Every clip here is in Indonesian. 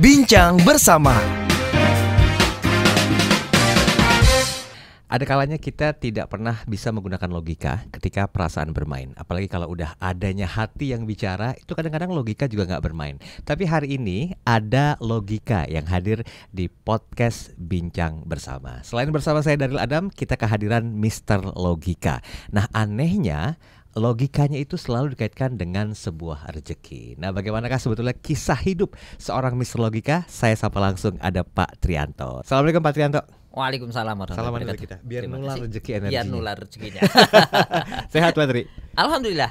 Bincang bersama. Ada kalanya kita tidak pernah bisa menggunakan logika ketika perasaan bermain. Apalagi kalau udah adanya hati yang bicara, itu kadang-kadang logika juga nggak bermain. Tapi hari ini ada logika yang hadir di podcast Bincang Bersama. Selain bersama saya Daryl Adam, kita kehadiran Mr. Logika. Nah, anehnya logikanya itu selalu dikaitkan dengan sebuah rezeki. Nah, bagaimanakah sebetulnya kisah hidup seorang Mr. Logika? Saya sapa langsung ada Pak Trianto. Assalamualaikum Pak Trianto. Waalaikumsalam warahmatullahi wabarakatuh. Kita. Biar nular rezeki energinya. Biar nular rezekinya. Sehat Pak Tri? Alhamdulillah.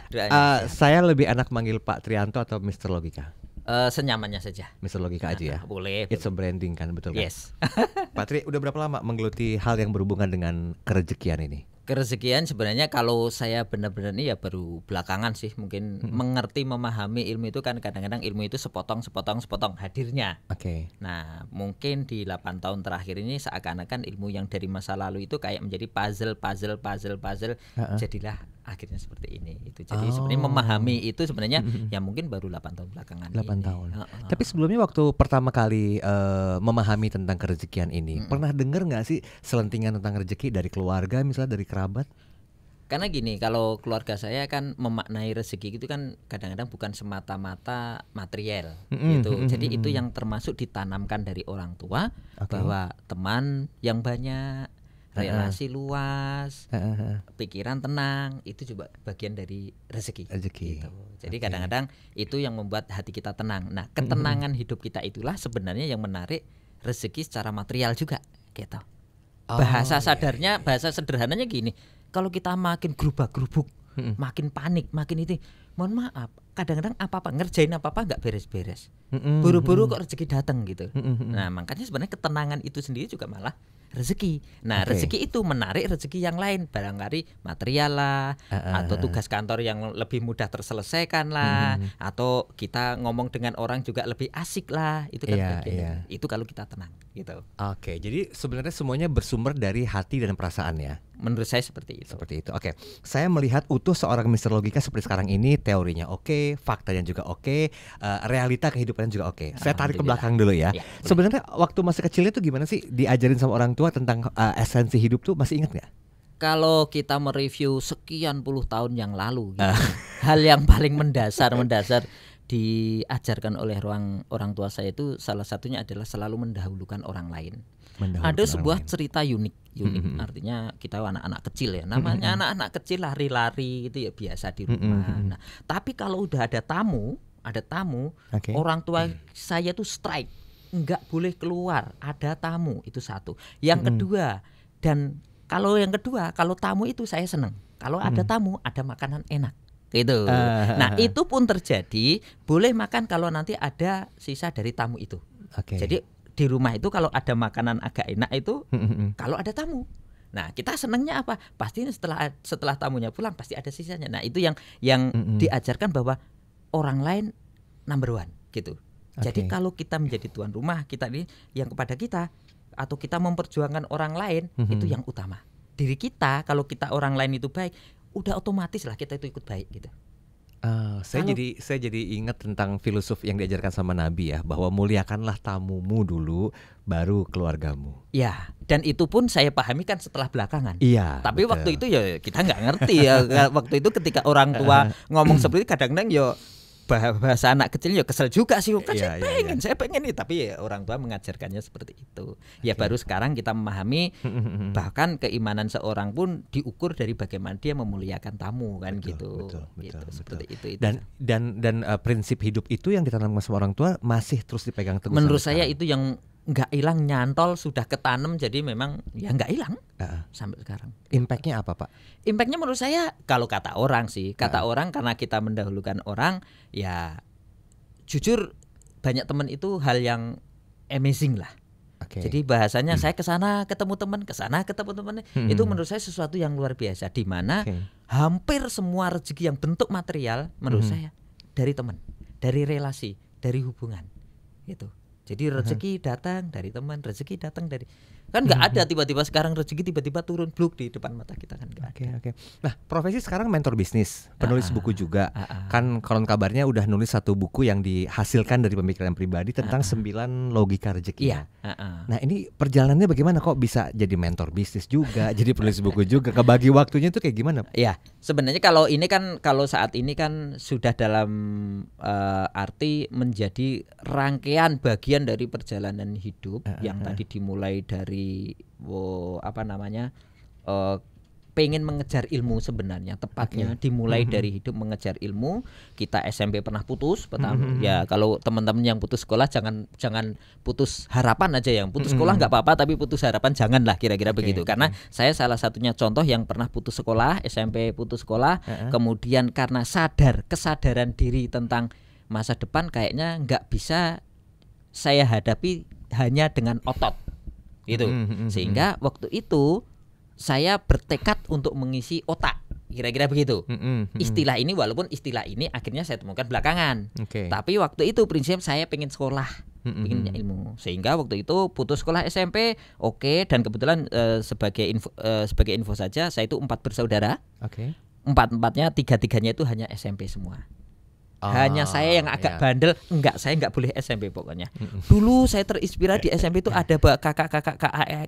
Saya lebih enak manggil Pak Trianto atau Mr. Logika? Senyamannya saja. Mr. Logika aja ya? Boleh. It's a branding kan, betul kan? Yes. Pak Tri, udah berapa lama menggeluti hal yang berhubungan dengan kerezekian ini? Kerezekian sebenarnya kalau saya benar-benar ini ya baru belakangan sih mungkin mengerti, memahami ilmu itu kan kadang-kadang ilmu itu sepotong hadirnya. Oke. Nah, mungkin di 8 tahun terakhir ini seakan-akan ilmu yang dari masa lalu itu kayak menjadi puzzle. Jadilah akhirnya seperti ini. Itu jadi sebenarnya memahami itu sebenarnya ya mungkin baru 8 tahun belakangan 8 ini. tahun. Tapi sebelumnya waktu pertama kali memahami tentang kerezekian ini, pernah dengar nggak sih selentingan tentang rezeki dari keluarga, misalnya dari kerabat? Karena gini, kalau keluarga saya kan memaknai rezeki itu kan kadang-kadang bukan semata-mata material gitu. Jadi itu yang termasuk ditanamkan dari orang tua bahwa teman yang banyak, relasi luas, pikiran tenang, itu juga bagian dari rezeki. Gitu. Jadi kadang-kadang itu yang membuat hati kita tenang. Nah, ketenangan hidup kita itulah sebenarnya yang menarik rezeki secara material juga gitu. Bahasa sadarnya, bahasa sederhananya gini, kalau kita makin gerubak-gerubuk, makin panik, makin itu, mohon maaf, kadang-kadang apa-apa ngerjain apa-apa nggak beres-beres, buru-buru kok rezeki datang gitu. Nah, makanya sebenarnya ketenangan itu sendiri juga malah rezeki. Nah, rezeki itu menarik rezeki yang lain, barangkali material lah, atau tugas kantor yang lebih mudah terselesaikan lah, atau kita ngomong dengan orang juga lebih asik lah. Itu kan bagian. Itu kalau kita tenang gitu. Oke, jadi sebenarnya semuanya bersumber dari hati dan perasaan ya. Menurut saya seperti itu. Seperti itu. Oke. Saya melihat utuh seorang Mr. Logika seperti sekarang ini, teorinya oke, faktanya juga oke, realita kehidupannya juga oke. Saya tarik ke belakang dulu ya. Sebenarnya waktu masa kecilnya tuh gimana sih diajarin sama orang tua tentang esensi hidup tuh, masih ingat nggak? Kalau kita mereview sekian puluh tahun yang lalu gitu, hal yang paling mendasar diajarkan oleh orang tua saya itu salah satunya adalah selalu mendahulukan orang lain. Ada sebuah cerita unik. Artinya kita anak-anak kecil ya, namanya anak-anak kecil lari-lari itu ya biasa di rumah. Nah, tapi kalau udah ada tamu, orang tua saya tuh strike, nggak boleh keluar, ada tamu, itu satu. Yang kedua, dan kalau yang kedua, kalau tamu itu saya seneng, kalau ada tamu ada makanan enak gitu. Nah, itu pun terjadi, boleh makan kalau nanti ada sisa dari tamu itu. Jadi di rumah itu kalau ada makanan agak enak itu kalau ada tamu. Nah, kita senangnya apa? Pasti setelah tamunya pulang pasti ada sisanya. Nah, itu yang diajarkan bahwa orang lain number one gitu. Jadi kalau kita menjadi tuan rumah, kita ini yang kepada kita atau kita memperjuangkan orang lain itu yang utama. Diri kita, kalau kita orang lain itu baik, udah otomatis lah kita itu ikut baik gitu. Saya jadi ingat tentang filosof yang diajarkan sama Nabi ya, bahwa muliakanlah tamumu dulu, baru keluargamu. Ya, dan itu pun saya pahami kan setelah belakangan. Iya. Tapi betul. Waktu itu ya kita nggak ngerti ya. Waktu itu ketika orang tua ngomong seperti itu, kadang-kadang ya bahasa anak kecil ya kesel juga sih. Kan saya pengen nih, tapi ya orang tua mengajarkannya seperti itu. Ya baru sekarang kita memahami bahkan keimanan seorang pun diukur dari bagaimana dia memuliakan tamu kan. Betul, seperti itu. Dan prinsip hidup itu yang ditanamkan sama orang tua masih terus dipegang teguh. Menurut saya itu yang nggak hilang, nyantol, sudah ketanam, jadi memang ya nggak hilang sampai sekarang. Impactnya apa Pak? Impactnya menurut saya kalau kata orang sih, orang karena kita mendahulukan orang, ya jujur banyak teman itu hal yang amazing lah. Jadi bahasanya saya kesana ketemu teman, kesana ketemu teman, itu menurut saya sesuatu yang luar biasa, di mana hampir semua rezeki yang bentuk material menurut saya dari teman, dari relasi, dari hubungan gitu. Jadi rezeki datang dari teman, rezeki datang dari Kan nggak ada tiba-tiba sekarang rezeki tiba-tiba turun bluk di depan mata kita kan nggak ada. Oke. Nah, profesi sekarang mentor bisnis, penulis buku juga. Kan konon kabarnya udah nulis satu buku yang dihasilkan dari pemikiran pribadi tentang 9 logika rezeki. Iya. Nah, ini perjalanannya bagaimana kok bisa jadi mentor bisnis juga, jadi penulis buku juga, kebagi waktunya itu kayak gimana? Ya, sebenarnya kalau saat ini kan sudah dalam arti menjadi rangkaian bagian dari perjalanan hidup yang tadi dimulai dari pengen mengejar ilmu sebenarnya tepatnya dimulai dari hidup mengejar ilmu. Kita SMP pernah putus pertama. Ya kalau teman-teman yang putus sekolah jangan putus harapan aja, yang putus sekolah nggak apa-apa tapi putus harapan janganlah, kira-kira begitu. Karena saya salah satunya contoh yang pernah putus sekolah, SMP putus sekolah, kemudian karena kesadaran diri tentang masa depan kayaknya nggak bisa saya hadapi hanya dengan otot gitu. Sehingga waktu itu saya bertekad untuk mengisi otak, kira-kira begitu. Istilah ini, walaupun istilah ini akhirnya saya temukan belakangan. Tapi waktu itu prinsip saya pengen sekolah, pengen ilmu. Sehingga waktu itu putus sekolah SMP, dan kebetulan sebagai info saja, saya itu 4 bersaudara. Empat-empatnya, tiga-tiganya itu hanya SMP semua. Hanya saya yang agak bandel, saya nggak boleh SMP pokoknya. Dulu saya terinspirasi di SMP itu ada kakak-kakak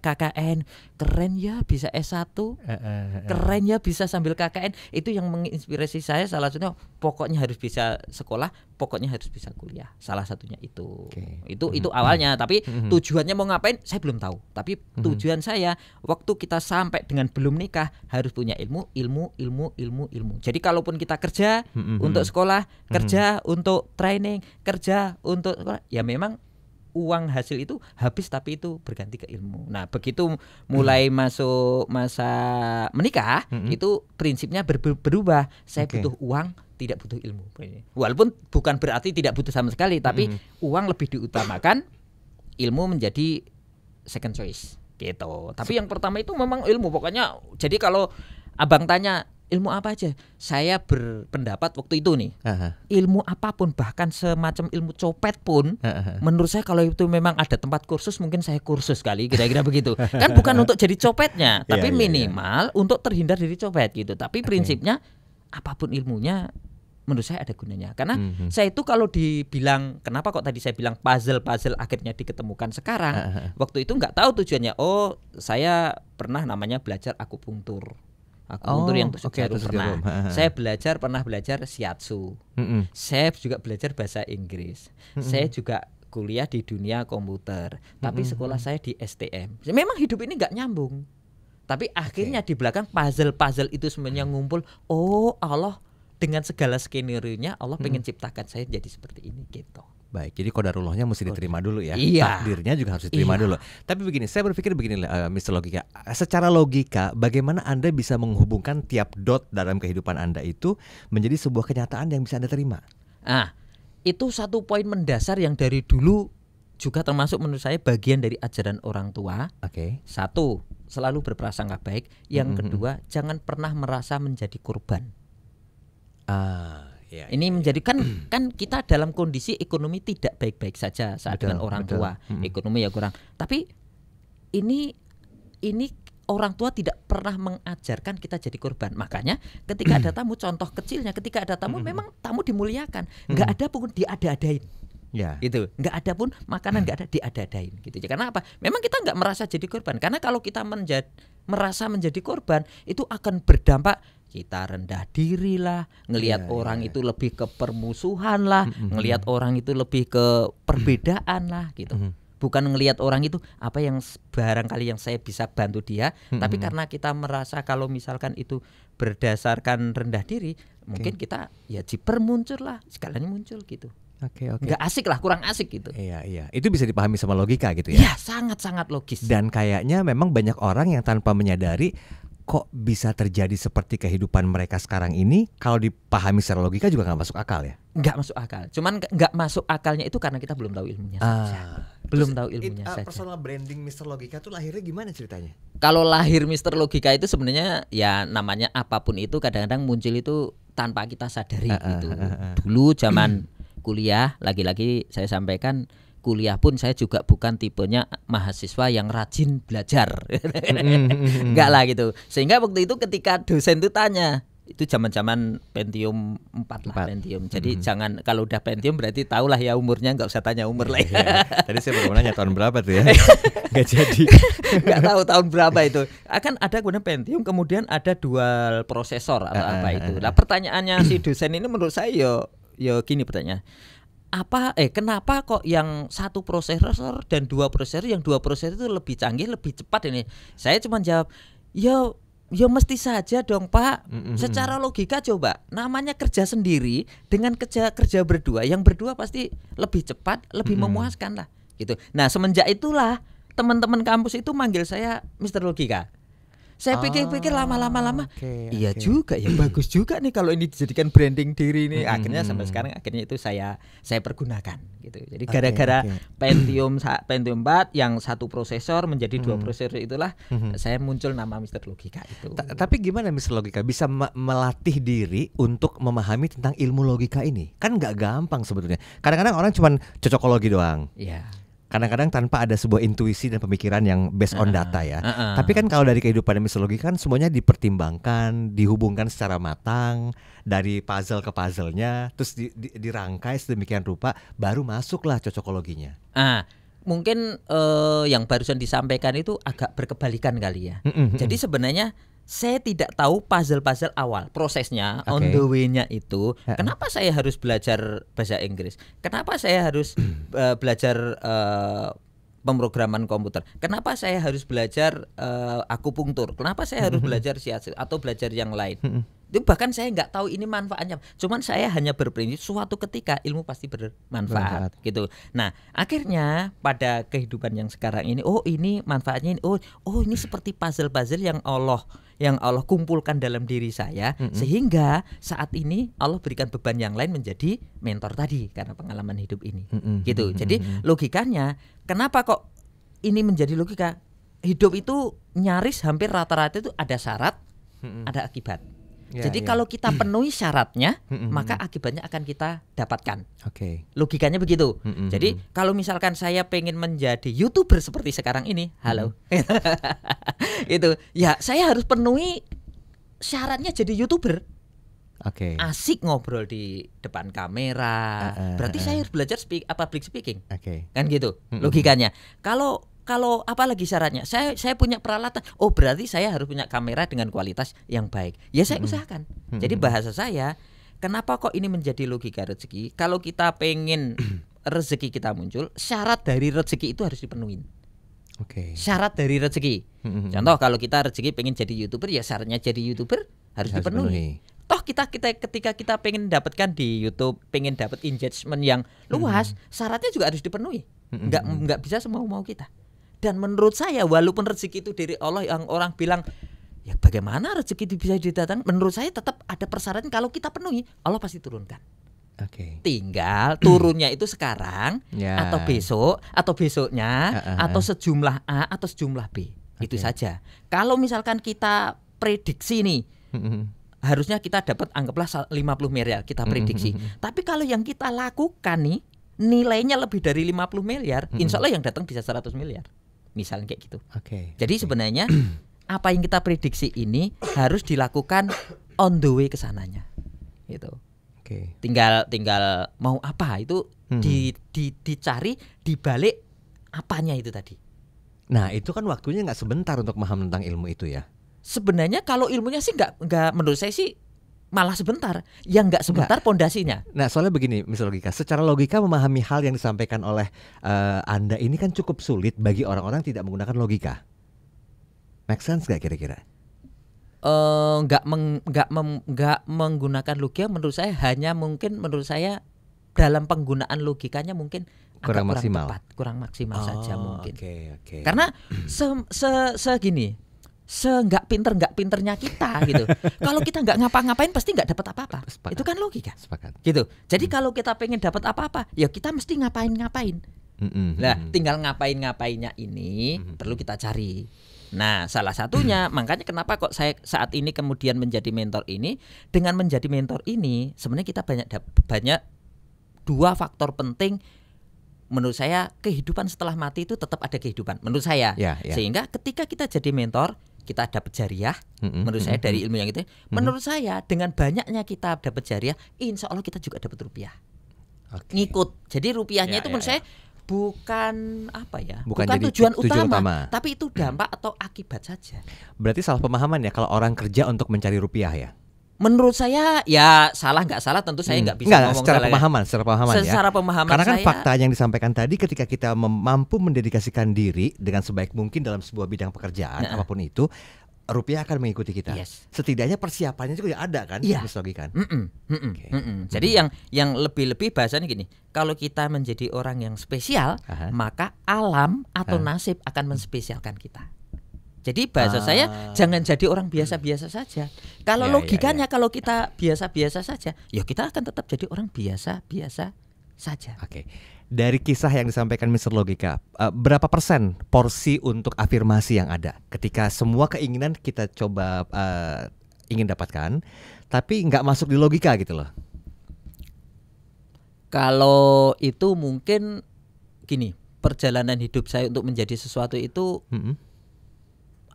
KKN, keren ya bisa S1, keren ya bisa sambil KKN. Itu yang menginspirasi saya, salah satunya pokoknya harus bisa sekolah, pokoknya harus bisa kuliah. Salah satunya itu. Itu awalnya, tapi tujuannya mau ngapain saya belum tahu. Tapi tujuan saya waktu kita sampai dengan belum nikah harus punya ilmu. Jadi kalaupun kita kerja untuk sekolah, kerja untuk training, kerja untuk ya memang uang hasil itu habis tapi itu berganti ke ilmu. Nah, begitu mulai masuk masa menikah, itu prinsipnya berubah. Saya butuh uang, tidak butuh ilmu. Walaupun bukan berarti tidak butuh sama sekali, tapi uang lebih diutamakan, ilmu menjadi second choice gitu. Tapi yang pertama itu memang ilmu pokoknya. Jadi kalau abang tanya ilmu apa aja, saya berpendapat waktu itu nih, ilmu apapun, bahkan semacam ilmu copet pun, menurut saya kalau itu memang ada tempat kursus, mungkin saya kursus kali, kira-kira begitu. Kan bukan untuk jadi copetnya, tapi minimal untuk terhindar dari copet gitu. Tapi prinsipnya apapun ilmunya, menurut saya ada gunanya. Karena saya itu kalau dibilang, kenapa kok tadi saya bilang puzzle akhirnya diketemukan sekarang, waktu itu nggak tahu tujuannya. Oh, saya pernah namanya belajar akupunktur. Akupunktur yang tusuk jarum pernah. Saya pernah belajar shiatsu. Saya juga belajar bahasa Inggris. Saya juga kuliah di dunia komputer. Tapi sekolah saya di STM. Memang hidup ini nggak nyambung. Tapi akhirnya di belakang puzzle itu semuanya ngumpul. Oh Allah, dengan segala skenario-nya Allah pengen ciptakan saya jadi seperti ini gitu. Baik, jadi qadarullahnya mesti diterima dulu ya. Takdirnya juga harus diterima dulu. Tapi begini, saya berpikir begini, Mr. Logika. Secara logika, bagaimana Anda bisa menghubungkan tiap dot dalam kehidupan Anda itu menjadi sebuah kenyataan yang bisa Anda terima? Itu satu poin mendasar yang dari dulu juga termasuk menurut saya bagian dari ajaran orang tua. Satu, selalu berprasangka baik. Yang kedua, jangan pernah merasa menjadi korban. Ini menjadikan kan kita dalam kondisi ekonomi tidak baik-baik saja saat dengan orang tua, ekonomi ya kurang. Tapi ini orang tua tidak pernah mengajarkan kita jadi korban. Makanya ketika ada tamu, contoh kecilnya, ketika ada tamu memang tamu dimuliakan, nggak ada pun diada-adain. Gitu, nggak ada pun makanan, nggak ada diada-adain gitu. Karena apa? Memang kita nggak merasa jadi korban. Karena kalau kita merasa menjadi korban, itu akan berdampak kita rendah diri lah, ngelihat orang itu lebih ke permusuhan lah, ngelihat orang itu lebih ke perbedaan lah gitu. Bukan ngelihat orang itu apa yang barangkali yang saya bisa bantu dia, tapi karena kita merasa kalau misalkan itu berdasarkan rendah diri, mungkin kita ya jiper muncul lah, sekalian muncul gitu. Nggak asik lah, kurang asik gitu. Iya. Itu bisa dipahami sama logika gitu ya? Iya, sangat-sangat logis. Dan kayaknya memang banyak orang yang tanpa menyadari kok bisa terjadi seperti kehidupan mereka sekarang ini, kalau dipahami secara logika juga nggak masuk akal ya? Nggak masuk akal. Cuman nggak masuk akalnya itu karena kita belum tahu ilmunya saja. Belum tahu ilmunya saja. Personal branding Mr. Logika tuh lahirnya gimana ceritanya? Kalau lahir Mr. Logika itu sebenarnya ya namanya apapun itu kadang-kadang muncul itu tanpa kita sadari gitu. Dulu zaman kuliah, lagi-lagi saya sampaikan, kuliah pun saya juga bukan tipenya mahasiswa yang rajin belajar. Enggak lah gitu. Sehingga waktu itu ketika dosen itu tanya, itu zaman-zaman Pentium 4 lah, Pentium. Jadi jangan, kalau udah Pentium berarti tahulah ya umurnya, nggak usah tanya umur lah. Tadi saya baru nanya tahun berapa tuh ya. Nggak jadi. Nggak tahu tahun berapa itu. Akan ada kemudian Pentium, kemudian ada dual prosesor atau apa itu. Nah pertanyaannya si dosen ini menurut saya yo gini pertanyaan. Kenapa kok yang satu prosesor dan dua prosesor, yang dua prosesor itu lebih canggih, lebih cepat ini? Saya cuma jawab, ya mesti saja dong Pak. Secara logika coba, namanya kerja sendiri dengan kerja berdua, yang berdua pasti lebih cepat, lebih memuaskan lah gitu. Nah semenjak itulah teman-teman kampus itu manggil saya Mr. Logika. Saya pikir-pikir lama-lama, iya juga ya, bagus juga nih kalau ini dijadikan branding diri nih. Akhirnya sampai sekarang itu saya pergunakan gitu. Jadi gara-gara Pentium 4 yang satu prosesor menjadi dua prosesor itulah saya muncul nama Mr. Logika itu. Tapi gimana Mr. Logika bisa melatih diri untuk memahami tentang ilmu logika ini? Kan nggak gampang sebetulnya. Kadang-kadang orang cuma cocokologi doang. Iya. Kadang-kadang tanpa ada sebuah intuisi dan pemikiran yang based on data ya. Tapi kan kalau dari kehidupan Mr. Logika kan semuanya dipertimbangkan, dihubungkan secara matang, dari puzzle ke puzzle-nya, terus dirangkai sedemikian rupa, baru masuklah cocokologinya. Mungkin yang barusan disampaikan itu agak berkebalikan kali ya. Jadi sebenarnya saya tidak tahu puzzle-puzzle awal, prosesnya, on the way-nya itu. Kenapa saya harus belajar bahasa Inggris? Kenapa saya harus belajar pemrograman komputer? Kenapa saya harus belajar akupunktur? Kenapa saya harus belajar siasat atau belajar yang lain? Itu bahkan saya nggak tahu ini manfaatnya. Cuman saya hanya berprinsip suatu ketika ilmu pasti bermanfaat gitu. Nah akhirnya pada kehidupan yang sekarang ini, ini manfaatnya ini, ini seperti puzzle-puzzle yang Allah kumpulkan dalam diri saya, sehingga saat ini Allah berikan beban yang lain menjadi mentor tadi karena pengalaman hidup ini gitu. Jadi logikanya kenapa kok ini menjadi logika? Hidup itu nyaris hampir rata-rata itu ada syarat, ada akibat. Jadi kalau kita penuhi syaratnya, maka akibatnya akan kita dapatkan. Logikanya begitu. Jadi kalau misalkan saya pengen menjadi YouTuber seperti sekarang ini, itu ya saya harus penuhi syaratnya jadi YouTuber. Asik ngobrol di depan kamera. Berarti saya harus belajar public speaking. Kan gitu logikanya. Kalau apalagi syaratnya, saya punya peralatan. Berarti saya harus punya kamera dengan kualitas yang baik. Ya saya usahakan. Jadi bahasa saya, kenapa kok ini menjadi logika rezeki? Kalau kita pengen rezeki kita muncul, syarat dari rezeki itu harus dipenuhi. Syarat dari rezeki. Contoh kalau kita rezeki pengen jadi YouTuber, ya syaratnya jadi YouTuber harus dipenuhi. Toh kita ketika kita pengen dapatkan di YouTube, pengen dapat engagement yang luas, syaratnya juga harus dipenuhi. Enggak bisa semau-mau kita. Dan menurut saya walaupun rezeki itu dari Allah, yang orang bilang ya bagaimana rezeki itu bisa didatang, menurut saya tetap ada persyaratan. Kalau kita penuhi, Allah pasti turunkan. Tinggal turunnya itu sekarang atau besok atau besoknya atau sejumlah A atau sejumlah B. Itu saja. Kalau misalkan kita prediksi nih, harusnya kita dapat anggaplah 50 miliar kita prediksi. Tapi kalau yang kita lakukan nih nilainya lebih dari 50 miliar, insya Allah yang datang bisa 100 miliar. Misalnya kayak gitu. Jadi sebenarnya apa yang kita prediksi ini harus dilakukan on the way ke sananya. Gitu. Tinggal mau apa itu dicari di balik apanya itu tadi. Nah, itu kan waktunya nggak sebentar untuk paham tentang ilmu itu ya. Sebenarnya kalau ilmunya sih nggak menurut saya sih malah sebentar. Yang nggak sebentar pondasinya. Nah soalnya begini Mr. Logika, secara logika memahami hal yang disampaikan oleh Anda ini kan cukup sulit bagi orang-orang tidak menggunakan logika. Make sense gak kira-kira? Nggak menggunakan logika menurut saya menurut saya dalam penggunaan logikanya mungkin kurang maksimal. Kurang maksimal saja mungkin. Okay. Karena segini. Nggak pinternya kita gitu. Kalau kita nggak ngapa-ngapain pasti nggak dapat apa-apa. Itu kan logika. Gitu. Jadi kalau kita pengen dapat apa-apa, ya kita mesti ngapain-ngapain. Nah, tinggal ngapain-ngapainnya ini perlu kita cari. Nah, salah satunya makanya kenapa kok saya saat ini kemudian menjadi mentor ini. Dengan menjadi mentor ini, sebenarnya kita banyak dua faktor penting menurut saya kehidupan setelah mati itu tetap ada kehidupan menurut saya. Sehingga ketika kita jadi mentor, kita dapat jariah. Menurut saya dari ilmu yang itu, menurut saya dengan banyaknya kita dapat jariah, insya Allah kita juga dapat rupiah. Ngikut. Jadi rupiahnya itu menurut saya bukan apa ya? Bukan tujuan utama, tapi itu dampak atau akibat saja. Berarti salah pemahaman ya kalau orang kerja untuk mencari rupiah ya? Menurut saya ya salah nggak salah tentu saya nggak bisa ngomong secara pemahaman ya. Secara pemahaman karena kan fakta yang disampaikan tadi ketika kita mampu mendedikasikan diri dengan sebaik mungkin dalam sebuah bidang pekerjaan apapun itu, rupiah akan mengikuti kita. Setidaknya persiapannya juga ada kan, Mas Logi kan. Jadi yang lebih bahasanya gini, kalau kita menjadi orang yang spesial, maka alam atau nasib akan menspesialkan kita. Jadi bahasa saya jangan jadi orang biasa-biasa saja. Kalau logikanya kalau kita biasa-biasa saja, ya kita akan tetap jadi orang biasa-biasa saja. Dari kisah yang disampaikan Mr. Logika, berapa persen porsi untuk afirmasi yang ada ketika semua keinginan kita coba ingin dapatkan, tapi nggak masuk di logika gitu loh? Kalau itu mungkin gini, perjalanan hidup saya untuk menjadi sesuatu itu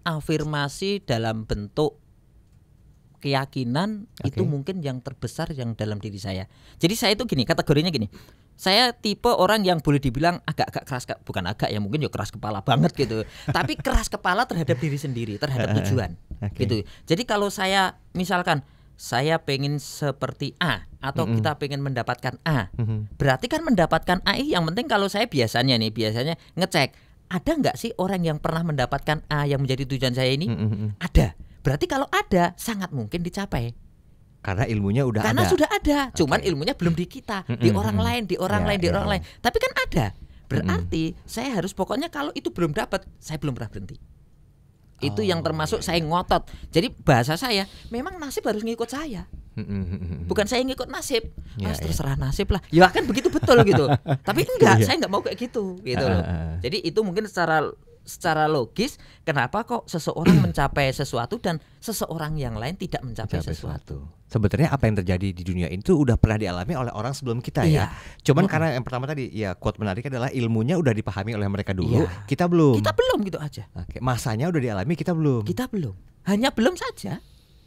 afirmasi dalam bentuk keyakinan itu mungkin yang terbesar yang dalam diri saya. Jadi saya itu gini, kategorinya gini. Saya tipe orang yang boleh dibilang agak-agak keras, bukan agak ya, mungkin ya keras kepala banget gitu. Tapi keras kepala terhadap diri sendiri, terhadap tujuan. Gitu. Jadi kalau saya misalkan saya pengen seperti A atau kita pengen mendapatkan A. Berarti kan mendapatkan A yang penting kalau saya biasanya ngecek, ada nggak sih orang yang pernah mendapatkan A yang menjadi tujuan saya ini? Ada. Berarti kalau ada, sangat mungkin dicapai. Karena ilmunya udah Karena ada. Sudah ada. Cuman ilmunya belum di kita, di orang lain, di orang lain. Tapi kan ada. Berarti saya harus pokoknya kalau itu belum dapat, saya belum pernah berhenti. Itu yang termasuk saya ngotot. Jadi bahasa saya, memang nasib harus ngikut saya. Bukan saya ngikut nasib. Terserah nasib lah. Ya kan begitu betul gitu. Tapi enggak, saya enggak mau kayak gitu loh. Jadi itu mungkin secara logis kenapa kok seseorang mencapai sesuatu dan seseorang yang lain tidak mencapai sesuatu. Sebetulnya apa yang terjadi di dunia itu udah pernah dialami oleh orang sebelum kita ya. Cuman karena yang pertama tadi ya quote menarik adalah ilmunya udah dipahami oleh mereka dulu, kita belum. Kita belum gitu aja. Masanya udah dialami, kita belum. Kita belum. Hanya belum saja.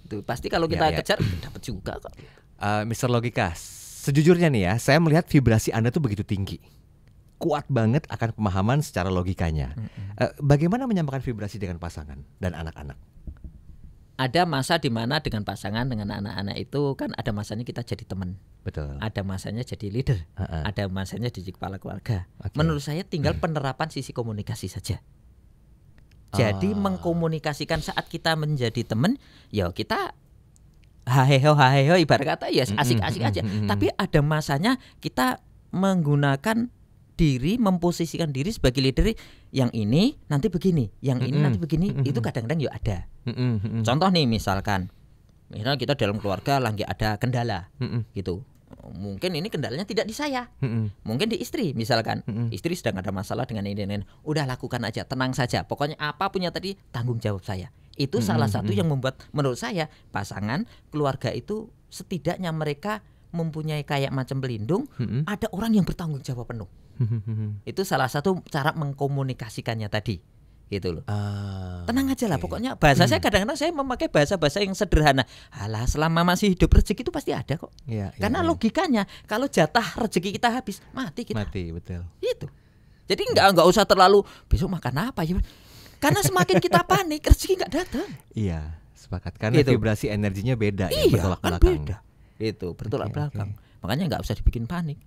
Tuh, pasti kalau kita kejar dapat juga kok. Mr. Logika, sejujurnya nih ya, saya melihat vibrasi Anda tuh begitu tinggi. Kuat banget akan pemahaman secara logikanya. Bagaimana menyampaikan vibrasi dengan pasangan dan anak-anak? Ada masa di mana dengan pasangan, dengan anak-anak itu kan ada masanya kita jadi teman. Betul. Ada masanya jadi leader. Ada masanya jadi kepala keluarga. Menurut saya tinggal penerapan sisi komunikasi saja. Jadi mengkomunikasikan saat kita menjadi teman, ya kita haheho ibarat kata ya asik-asik aja. Tapi ada masanya kita menggunakan diri, memposisikan diri sebagai leader. Yang ini nanti begini, yang ini nanti begini. Itu kadang-kadang ya ada. Contoh nih misalnya kita dalam keluarga lagi ada kendala gitu. Mungkin ini kendalanya tidak di saya, mungkin di istri misalkan. Istri sedang ada masalah dengan ini. Udah lakukan aja, tenang saja. Pokoknya apa punya tadi tanggung jawab saya. Itu salah satu yang membuat menurut saya pasangan keluarga itu setidaknya mereka mempunyai kayak macam pelindung. Ada orang yang bertanggung jawab penuh. Itu salah satu cara mengkomunikasikannya tadi. Gitu loh. Tenang aja lah, pokoknya bahasa saya kadang-kadang saya memakai bahasa-bahasa yang sederhana. Alah, selama masih hidup rezeki itu pasti ada kok. Karena logikanya kalau jatah rezeki kita habis, mati kita. Mati, betul. Itu. Jadi enggak usah terlalu besok makan apa ya. Karena semakin kita panik, rezeki enggak datang. Iya, sepakat. Karena vibrasi energinya beda ya, bertolak belakang. Beda. Itu, bertolak belakang. Makanya enggak usah dibikin panik.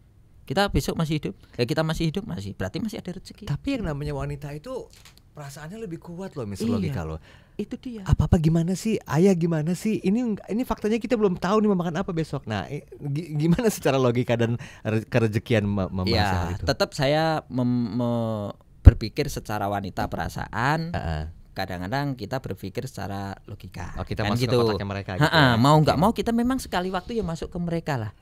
Kita besok masih hidup, kita masih hidup berarti masih ada rezeki. Tapi yang namanya wanita itu perasaannya lebih kuat loh, Mr. Logika loh. Itu dia. Apa gimana sih? Ayah gimana sih? Ini faktanya kita belum tahu nih mau makan apa besok. Nah, gimana secara logika dan kerezekian membahas hal itu? Tetap saya berpikir secara wanita perasaan. Kadang-kadang kita berpikir secara logika. Kita kan masuk gitu. ke kotaknya mereka gitu. Mau nggak mau kita memang sekali waktu ya masuk ke mereka lah.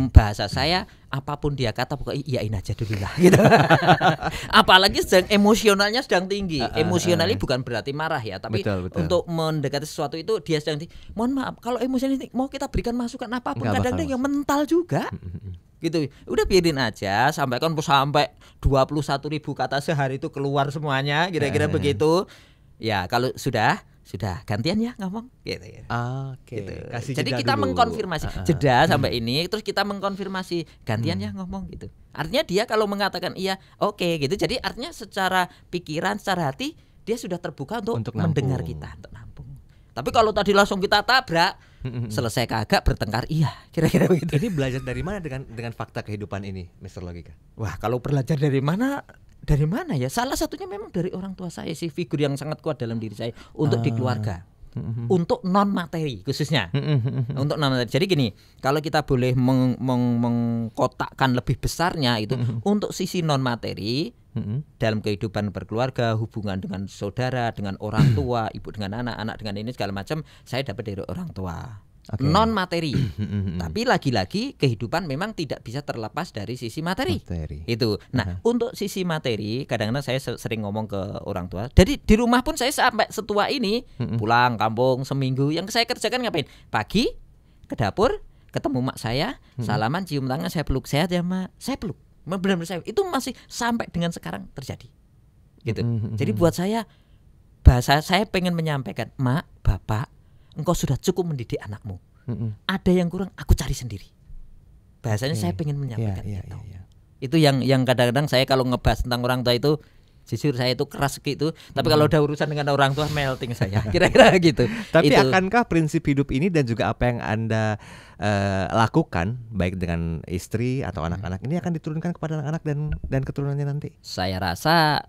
Bahasa saya apapun dia kata pokoknya iyain aja dulu lah gitu. Apalagi sedang emosionalnya sedang tinggi. Emosionalnya bukan berarti marah ya, tapi betul. Untuk mendekati sesuatu itu dia sedang tinggi. Mohon maaf kalau emosionalnya mau kita berikan masukan apapun kadang-kadang yang mental juga. gitu. Udah biarin aja sampai 21.000 kata sehari itu keluar semuanya, kira-kira begitu. Ya kalau sudah gantian ya ngomong gitu ya. Oke. Gitu. Kasih Jadi jeda kita dulu. mengkonfirmasi jeda sampai ini, terus kita mengkonfirmasi gantian ya ngomong gitu. Artinya dia kalau mengatakan iya oke gitu, jadi artinya secara pikiran, secara hati dia sudah terbuka untuk mendengar nampung. kita, untuk nampung. Tapi kalau tadi langsung kita tabrak, selesai kagak bertengkar, iya kira-kira begitu. Ini belajar dari mana dengan fakta kehidupan ini, Mr. Logika? Wah, kalau belajar dari mana? Dari mana ya? Salah satunya memang dari orang tua saya sih, figur yang sangat kuat dalam diri saya untuk di keluarga. Untuk non materi khususnya. Untuk non materi. Jadi gini, kalau kita boleh mengkotakkan lebih besarnya itu untuk sisi non materi dalam kehidupan berkeluarga, hubungan dengan saudara, dengan orang tua, ibu dengan anak dengan ini segala macam, saya dapat dari orang tua. Okay. Non materi. Tapi lagi-lagi kehidupan memang tidak bisa terlepas dari sisi materi. Itu. Nah, untuk sisi materi kadang-kadang saya sering ngomong ke orang tua. Jadi di rumah pun saya sampai setua ini pulang kampung seminggu, yang saya kerjakan ngapain? Pagi ke dapur, ketemu mak saya, salaman, cium tangan, saya peluk, sehat ya mak, saya peluk. Benar-benar saya itu masih sampai dengan sekarang terjadi. Gitu. Jadi buat saya, bahasa saya pengen menyampaikan, mak, bapak, engkau sudah cukup mendidik anakmu. Ada yang kurang, aku cari sendiri. Bahasanya saya pengen menyampaikan itu. Itu yang kadang-kadang saya kalau ngebahas tentang orang tua itu, jujur saya itu keras gitu. Tapi kalau udah urusan dengan orang tua, melting saya. Kira-kira gitu. Tapi itu. Akankah prinsip hidup ini dan juga apa yang Anda lakukan baik dengan istri atau anak-anak ini akan diturunkan kepada anak-anak dan keturunannya nanti? Saya rasa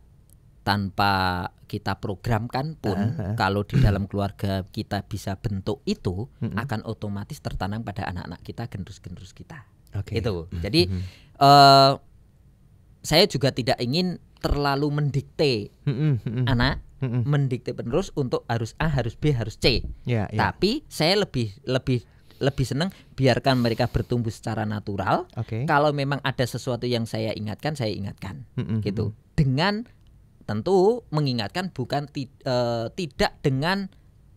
tanpa kita programkan pun kalau di dalam keluarga kita bisa bentuk itu akan otomatis tertanam pada anak-anak kita, generus-generus kita. Itu. Jadi saya juga tidak ingin terlalu mendikte anak, mendikte penerus untuk harus A, harus B, harus C. Tapi saya lebih senang biarkan mereka bertumbuh secara natural. Kalau memang ada sesuatu yang saya ingatkan, gitu. Dengan tentu mengingatkan bukan tidak dengan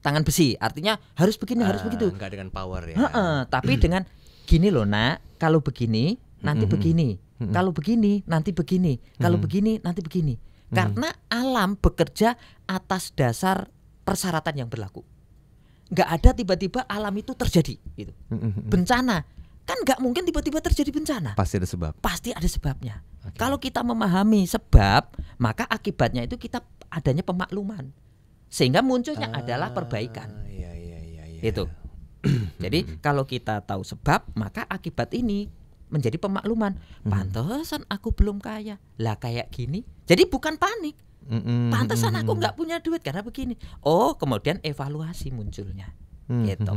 tangan besi. Artinya harus begini, harus begitu. Enggak dengan power ya. Tapi dengan gini loh nak, kalau begini nanti begini. Kalau begini nanti begini. Kalau begini nanti begini. Karena alam bekerja atas dasar persyaratan yang berlaku. Nggak ada tiba-tiba alam itu terjadi gitu. Bencana kan nggak mungkin tiba-tiba terjadi bencana. Pasti ada sebab. Pasti ada sebabnya. Kalau kita memahami sebab, maka akibatnya itu kita adanya pemakluman, sehingga munculnya adalah perbaikan. Itu. Jadi kalau kita tahu sebab, maka akibat ini menjadi pemakluman. Pantesan aku belum kaya. Lah kayak gini. Jadi bukan panik. Pantesan aku nggak punya duit karena begini. Oh, kemudian evaluasi munculnya. Gitu.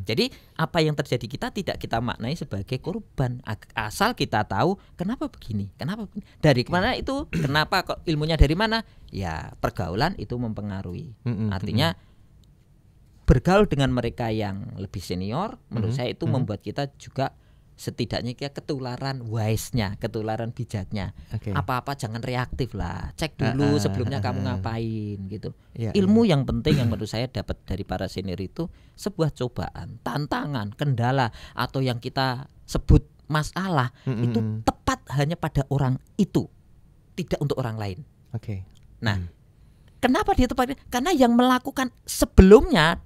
Jadi apa yang terjadi kita tidak kita maknai sebagai korban, asal kita tahu kenapa begini, dari mana itu, kenapa kok, ilmunya dari mana? Ya pergaulan itu mempengaruhi. Artinya bergaul dengan mereka yang lebih senior, menurut saya itu membuat kita juga setidaknya kita ketularan wise-nya, ketularan bijaknya. Apa-apa jangan reaktif lah. Cek dulu sebelumnya kamu ngapain gitu. Ilmu yang penting yang menurut saya dapat dari para senior itu sebuah cobaan, tantangan, kendala, atau yang kita sebut masalah itu tepat hanya pada orang itu, tidak untuk orang lain. Nah, kenapa dia tepat? Karena yang melakukan sebelumnya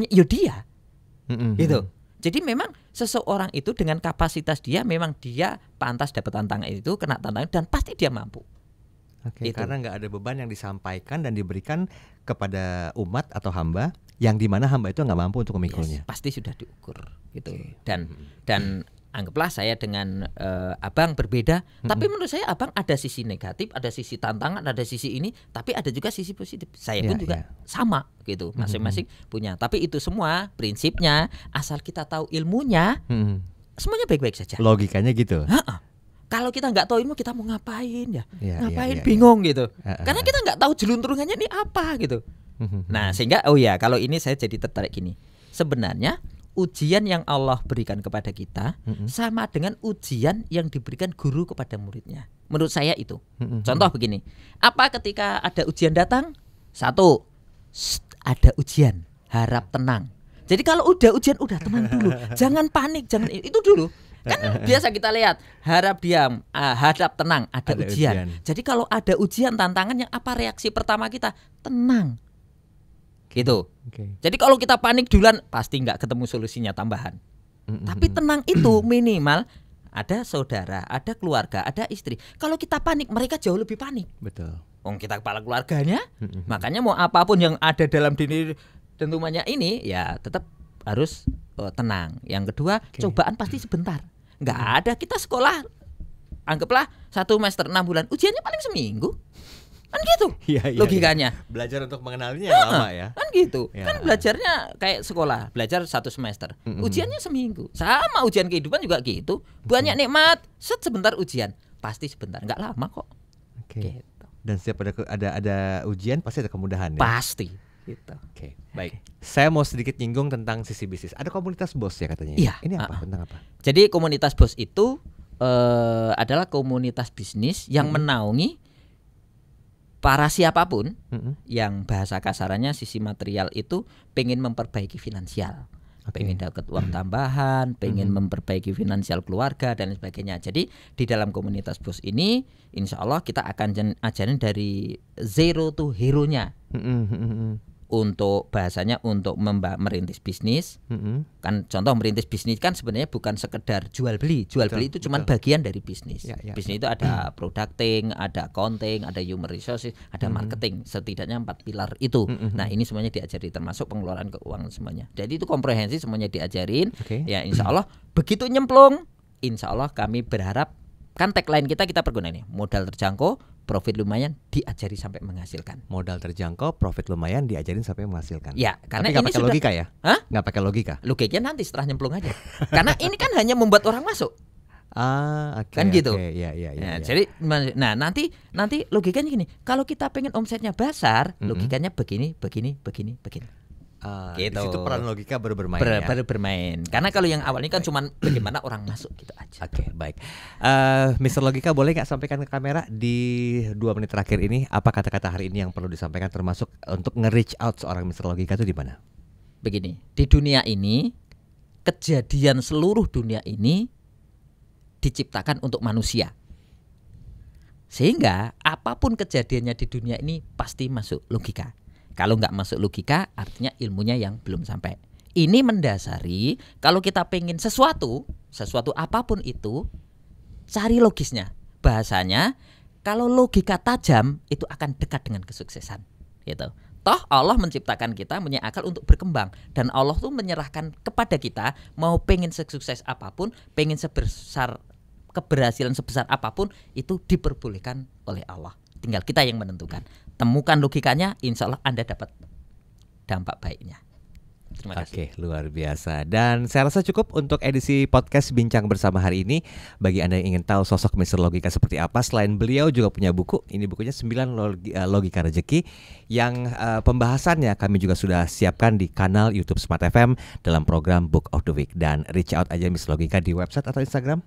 ya dia. Gitu. Jadi memang seseorang itu dengan kapasitas dia, memang dia pantas dapat tantangan itu, kena tantangan, dan pasti dia mampu. Karena nggak ada beban yang disampaikan dan diberikan kepada umat atau hamba, yang dimana hamba itu nggak mampu untuk memikulnya. Pasti sudah diukur gitu. Dan anggaplah saya dengan abang berbeda, tapi menurut saya abang ada sisi negatif, ada sisi tantangan, ada sisi ini, tapi ada juga sisi positif. Saya pun juga sama gitu, masing-masing punya. Tapi itu semua prinsipnya asal kita tahu ilmunya, semuanya baik-baik saja. Logikanya gitu. Kalau kita nggak tahu ilmu, kita mau ngapain ya? Ngapain bingung gitu. Karena kita nggak tahu jelunturungannya ini apa gitu. Nah sehingga kalau ini saya jadi tertarik gini. Sebenarnya ujian yang Allah berikan kepada kita sama dengan ujian yang diberikan guru kepada muridnya. Menurut saya itu. Contoh begini, apa ketika ada ujian datang? Satu, ada ujian, harap tenang. Jadi kalau udah ujian, udah tenang dulu, jangan panik, jangan itu dulu. Kan biasa kita lihat harap diam, hadap tenang, ada ujian. Jadi kalau ada ujian tantangan yang apa reaksi pertama kita? Tenang. Gitu. Jadi kalau kita panik duluan pasti nggak ketemu solusinya tambahan. Tapi tenang itu minimal ada saudara, ada keluarga, ada istri. Kalau kita panik mereka jauh lebih panik. Betul. Kita kepala keluarganya. Makanya mau apapun yang ada dalam diri tentunya ini ya tetap harus tenang. Yang kedua, cobaan pasti sebentar. Nggak ada kita sekolah. Anggaplah 1 semester 6 bulan, ujiannya paling seminggu. Kan gitu logikanya. Belajar untuk mengenalinya lama ya. Kan gitu. Kan belajarnya kayak sekolah, belajar 1 semester. Ujiannya seminggu. Sama ujian kehidupan juga gitu. Banyak nikmat, sebentar ujian. Pasti sebentar, nggak lama kok. Gitu. Dan setiap ada ujian pasti ada kemudahan ya. Pasti. Gitu. Baik. Saya mau sedikit nyinggung tentang sisi bisnis. Ada komunitas bos ya katanya. Iya. Ini apa? Tentang apa? Jadi komunitas bos itu adalah komunitas bisnis yang menaungi para siapapun yang bahasa kasarannya sisi material itu pengen memperbaiki finansial, pengen dapat uang tambahan, pengen memperbaiki finansial keluarga dan sebagainya. Jadi di dalam komunitas bos ini, insya Allah kita akan ajarin dari zero to hero-nya. Untuk bahasanya untuk merintis bisnis. Kan contoh merintis bisnis kan sebenarnya bukan sekedar jual beli. Jual beli itu cuma bagian dari bisnis. Bisnis itu ada producting, ada accounting, ada human resources, ada marketing. Setidaknya 4 pilar itu. Nah ini semuanya diajari termasuk pengelolaan keuangan semuanya. Jadi itu komprehensif semuanya diajarin. Ya insya Allah begitu nyemplung, insya Allah kami berharap kan tagline kita perguna nih, modal terjangkau, profit lumayan, diajari sampai menghasilkan. Modal terjangkau, profit lumayan, diajarin sampai menghasilkan. Ya, karena tapi ini pakai sudah logika ya? Nggak pakai logika? Logikanya nanti setelah nyemplung aja. Karena ini kan hanya membuat orang masuk. Kan gitu. Ya. Jadi, nanti logikanya gini. Kalau kita pengen omsetnya besar, logikanya begini. Gitu. Di situ peran logika baru bermain. Baru bermain. Karena kalau yang awal ini kan cuma bagaimana orang masuk gitu aja. Baik. Mr. Logika boleh nggak sampaikan ke kamera di 2 menit terakhir ini apa kata-kata hari ini yang perlu disampaikan termasuk untuk nge-reach out seorang Mr. Logika itu di mana? Begini, di dunia ini kejadian seluruh dunia ini diciptakan untuk manusia. Sehingga apapun kejadiannya di dunia ini pasti masuk logika. Kalau nggak masuk logika artinya ilmunya yang belum sampai. Ini mendasari kalau kita pengen sesuatu apapun itu cari logisnya. Bahasanya kalau logika tajam itu akan dekat dengan kesuksesan. Gitu. Toh Allah menciptakan kita punya akal untuk berkembang dan Allah tuh menyerahkan kepada kita mau pengen sukses apapun, pengen sebesar keberhasilan sebesar apapun itu diperbolehkan oleh Allah. Tinggal kita yang menentukan. Temukan logikanya, insya Allah Anda dapat dampak baiknya. Terima kasih. Luar biasa. Dan saya rasa cukup untuk edisi podcast Bincang Bersama hari ini. Bagi Anda yang ingin tahu sosok Mr. Logika seperti apa, selain beliau juga punya buku. Ini bukunya 9 Logika Rezeki yang pembahasannya kami juga sudah siapkan di kanal YouTube Smart FM dalam program Book of the Week. Dan reach out aja Mr. Logika di website atau Instagram?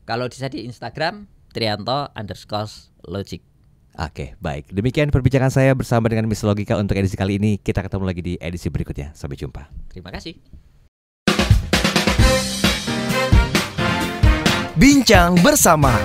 Kalau bisa di Instagram Trianto_Logic. Baik. Demikian perbincangan saya bersama dengan Mr. Logika untuk edisi kali ini. Kita ketemu lagi di edisi berikutnya. Sampai jumpa. Terima kasih. Bincang bersama.